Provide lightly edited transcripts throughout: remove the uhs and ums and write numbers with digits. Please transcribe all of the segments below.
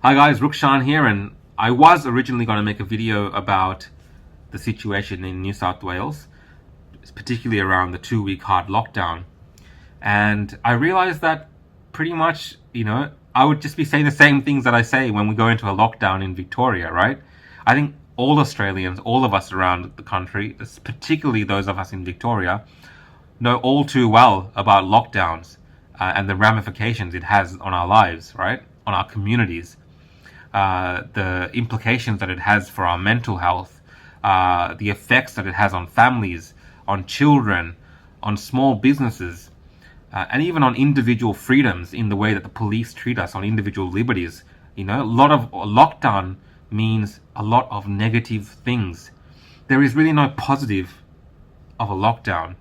Hi guys, Rukshan here, and I was originally going to make a video about the situation in New South Wales, particularly around the 2 week hard lockdown. And I realized that pretty much, I would just be saying the same things that I say when we go into a lockdown in Victoria, right? I think all Australians, all of us around the country, particularly those of us in Victoria, know all too well about lockdowns and the ramifications it has on our lives, right? On our communities. The implications that it has for our mental health, the effects that it has on families, on children, on small businesses, and even on individual freedoms in the way that the police treat us, on individual liberties. A lot of lockdown means a lot of negative things. There is really no positive of a lockdown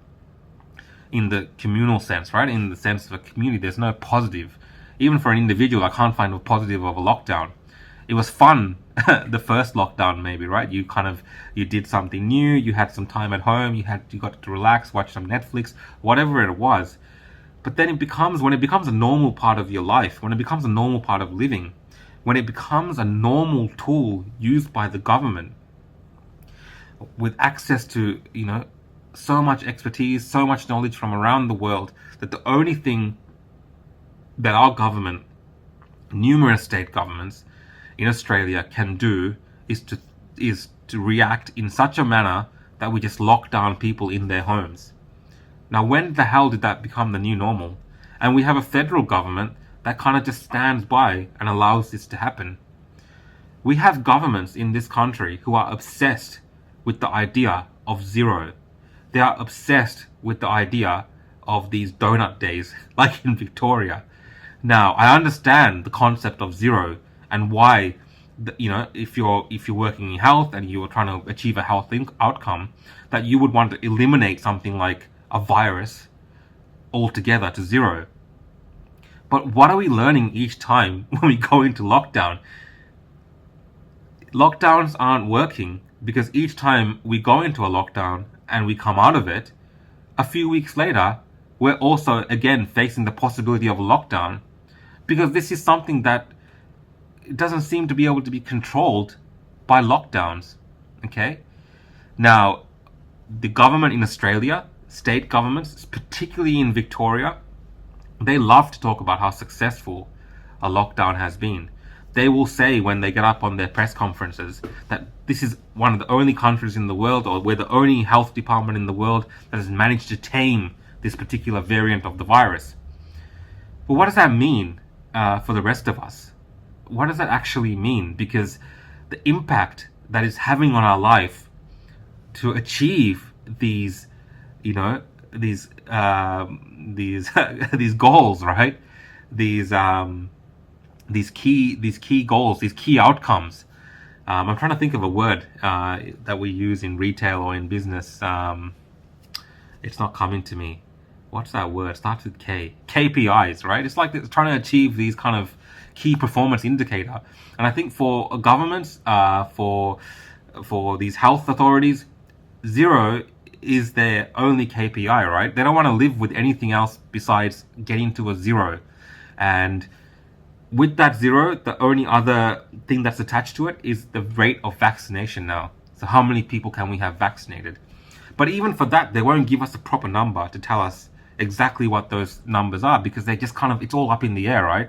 in the communal sense, right? In the sense of a community, there's no positive. Even for an individual, I can't find a positive of a lockdown. It was fun the first lockdown, maybe, right? You did something new, you had some time at home, you got to relax, watch some Netflix, whatever it was. But then when it becomes a normal part of your life, when it becomes a normal part of living, when it becomes a normal tool used by the government with access to, so much expertise, so much knowledge from around the world, that the only thing that our government, numerous state governments in Australia, can do is to react in such a manner that we just lock down people in their homes. Now, when the hell did that become the new normal? And we have a federal government that kind of just stands by and allows this to happen. We have governments in this country who are obsessed with the idea of zero. They are obsessed with the idea of these donut days, like in Victoria. Now, I understand the concept of zero and why, if you're working in health and you're trying to achieve a health outcome, that you would want to eliminate something like a virus altogether to zero. But what are we learning each time when we go into lockdown? Lockdowns aren't working because each time we go into a lockdown and we come out of it, a few weeks later, we're also again facing the possibility of a lockdown, because this is something that doesn't seem to be able to be controlled by lockdowns. Okay? Now, the government in Australia, state governments, particularly in Victoria, they love to talk about how successful a lockdown has been. They will say when they get up on their press conferences that this is one of the only countries in the world, or we're the only health department in the world that has managed to tame this particular variant of the virus. But what does that mean for the rest of us? What does that actually mean? Because the impact that is having on our life to achieve these, these these goals, right? These key goals, these key outcomes. I'm trying to think of a word that we use in retail or in business. It's not coming to me. What's that word? Starts with K. KPIs, right? It's like trying to achieve these kind of key performance indicator. And I think for governments, for these health authorities, zero is their only KPI, right? They don't want to live with anything else besides getting to a zero. And with that zero, the only other thing that's attached to it is the rate of vaccination now. So how many people can we have vaccinated? But even for that, they won't give us a proper number to tell us exactly what those numbers are, because they just it's all up in the air, right?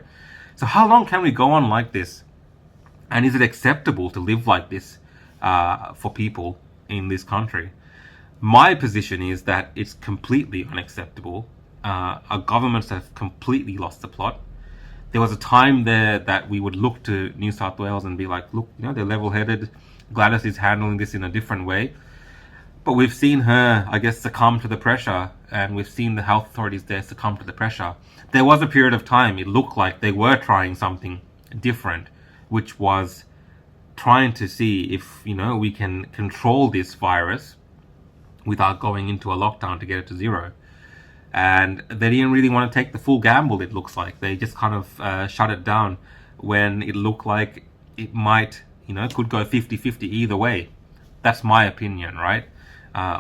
So how long can we go on like this? And is it acceptable to live like this for people in this country? My position is that it's completely unacceptable. Our governments have completely lost the plot. There was a time there that we would look to New South Wales and be like, look, they're level-headed. Gladys is handling this in a different way. But we've seen her, I guess, succumb to the pressure, and we've seen the health authorities there succumb to the pressure. There was a period of time it looked like they were trying something different, which was trying to see if, we can control this virus without going into a lockdown to get it to zero. And they didn't really want to take the full gamble, it looks like. They just kind of shut it down when it looked like it might, could go 50-50 either way. That's my opinion, right?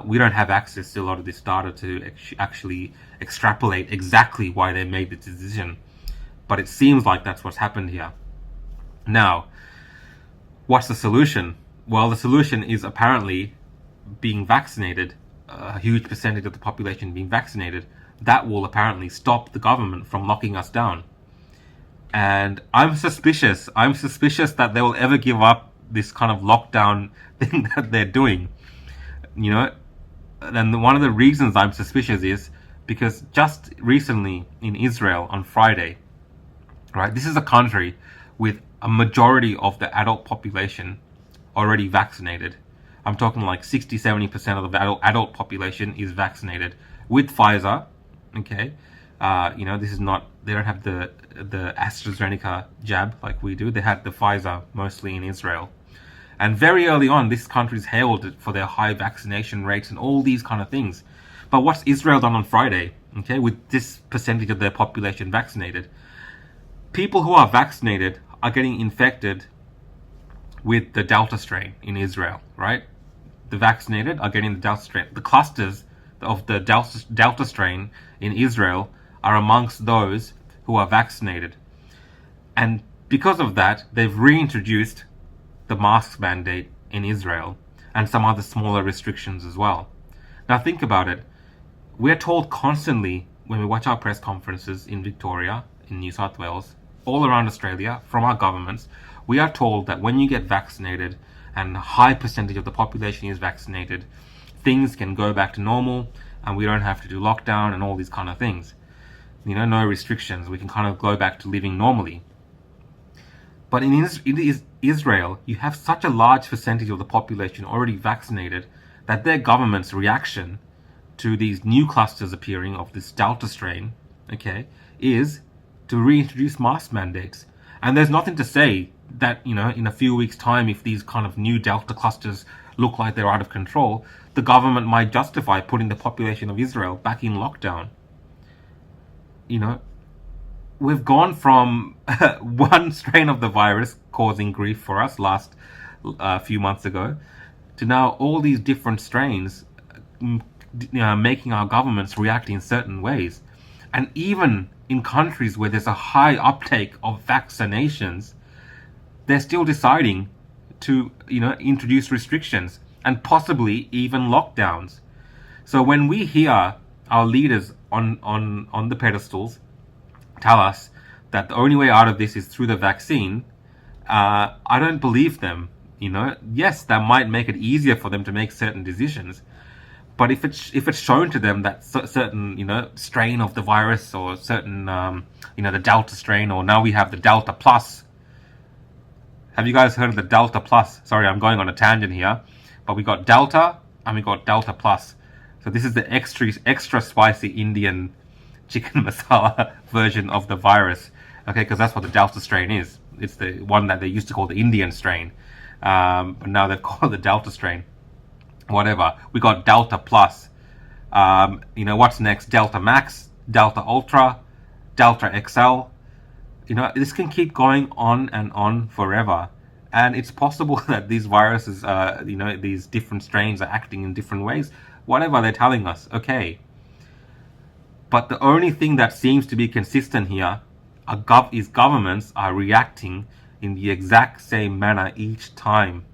We don't have access to a lot of this data to actually extrapolate exactly why they made the decision. But it seems like that's what's happened here. Now, what's the solution? Well, the solution is apparently being vaccinated, a huge percentage of the population being vaccinated. That will apparently stop the government from locking us down. And I'm suspicious. I'm suspicious that they will ever give up this kind of lockdown thing that they're doing. You know, and one of the reasons I'm suspicious is because just recently in Israel on Friday, right? This is a country with a majority of the adult population already vaccinated. I'm talking like 60-70% of the adult population is vaccinated with Pfizer. Okay, this is not, they don't have the AstraZeneca jab like we do. They had the Pfizer mostly in Israel. And very early on, this country is hailed for their high vaccination rates and all these kind of things. But what's Israel done on Friday? Okay, with this percentage of their population vaccinated, people who are vaccinated are getting infected with the Delta strain in Israel, right? The vaccinated are getting the Delta strain. The clusters of the Delta strain in Israel are amongst those who are vaccinated. And because of that, they've reintroduced the mask mandate in Israel and some other smaller restrictions as well. Now think about it. We're told constantly when we watch our press conferences in Victoria, in New South Wales, all around Australia, from our governments, we are told that when you get vaccinated and a high percentage of the population is vaccinated, things can go back to normal and we don't have to do lockdown and all these kind of things. No restrictions. We can kind of go back to living normally. But in Israel, you have such a large percentage of the population already vaccinated that their government's reaction to these new clusters appearing of this Delta strain, okay, is to reintroduce mask mandates. And there's nothing to say that, in a few weeks' time, if these kind of new Delta clusters look like they're out of control, the government might justify putting the population of Israel back in lockdown. We've gone from one strain of the virus causing grief for us last few months ago to now all these different strains making our governments react in certain ways. And even in countries where there's a high uptake of vaccinations, they're still deciding to introduce restrictions and possibly even lockdowns. So when we hear our leaders on the pedestals tell us that the only way out of this is through the vaccine, I don't believe them. Yes, that might make it easier for them to make certain decisions, but if it's shown to them that certain strain of the virus or certain the Delta strain, or now we have the Delta Plus. Have you guys heard of the Delta Plus? Sorry, I'm going on a tangent here, but we got Delta and we got Delta Plus. So this is the extra spicy Indian chicken masala version of the virus. Okay, because that's what the Delta strain is. It's the one that they used to call the Indian strain, but now they've called it the Delta strain. Whatever. We got Delta Plus. What's next? Delta Max, Delta Ultra, Delta XL. This can keep going on and on forever. And it's possible that these viruses, these different strains are acting in different ways. Whatever they're telling us, okay. But the only thing that seems to be consistent here is governments are reacting in the exact same manner each time.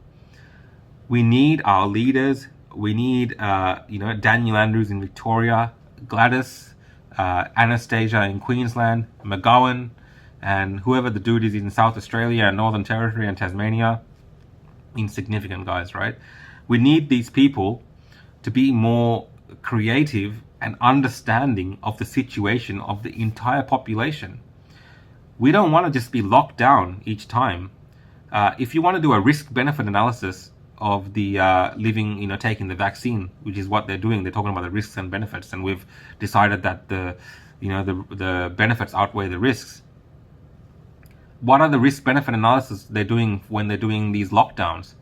We need our leaders. We need, Daniel Andrews in Victoria, Gladys, Anastasia in Queensland, McGowan, and whoever the dude is in South Australia and Northern Territory and Tasmania. Insignificant guys, right? We need these people to be more creative and understanding of the situation of the entire population. We don't want to just be locked down each time. If you want to do a risk-benefit analysis of the taking the vaccine, which is what they're doing, they're talking about the risks and benefits, and we've decided that the benefits outweigh the risks. What are the risk-benefit analysis they're doing when they're doing these lockdowns?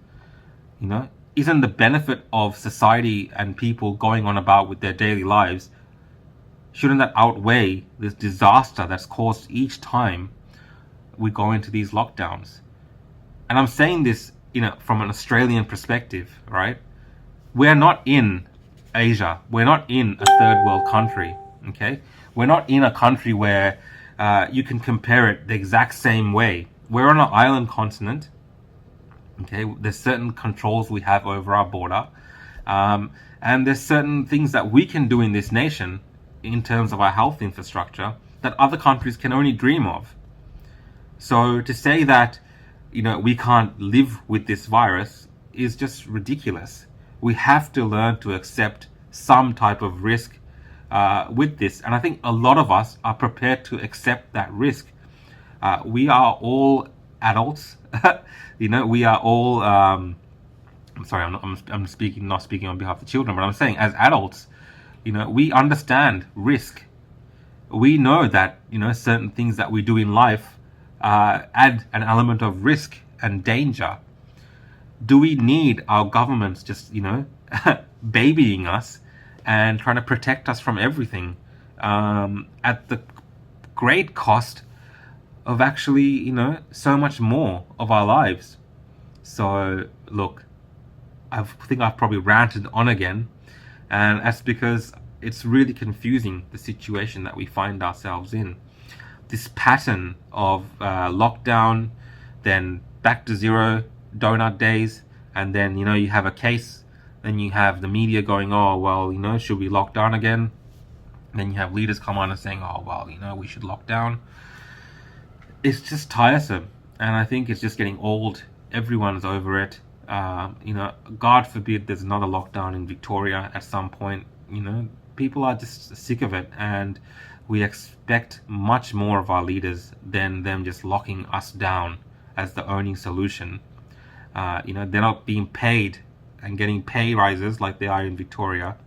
Isn't the benefit of society and people going on about with their daily lives, shouldn't that outweigh this disaster that's caused each time we go into these lockdowns? And I'm saying this, from an Australian perspective, right? We're not in Asia. We're not in a third world country, okay? We're not in a country where you can compare it the exact same way, we're on an island continent. Okay, there's certain controls we have over our border, and there's certain things that we can do in this nation in terms of our health infrastructure that other countries can only dream of. So to say that, we can't live with this virus is just ridiculous. We have to learn to accept some type of risk with this, and I think a lot of us are prepared to accept that risk. We are all adults. We are all. I'm sorry, I'm not speaking on behalf of the children, but I'm saying as adults, we understand risk. We know that certain things that we do in life add an element of risk and danger. Do we need our governments just babying us and trying to protect us from everything at the great cost of actually so much more of our lives? So look, I think I've probably ranted on again, and that's because it's really confusing, the situation that we find ourselves in. This pattern of lockdown, then back to zero, donut days, and then you have a case, then you have the media going, oh well, should we lock down again? And then you have leaders come on and saying, oh well, we should lock down. It's just tiresome, and I think it's just getting old. Everyone's over it. God forbid there's another lockdown in Victoria at some point. People are just sick of it, and we expect much more of our leaders than them just locking us down as the only solution. They're not being paid and getting pay rises like they are in Victoria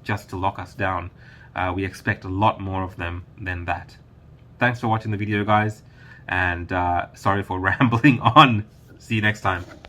just to lock us down. We expect a lot more of them than that. Thanks for watching the video, guys, and sorry for rambling on. See you next time.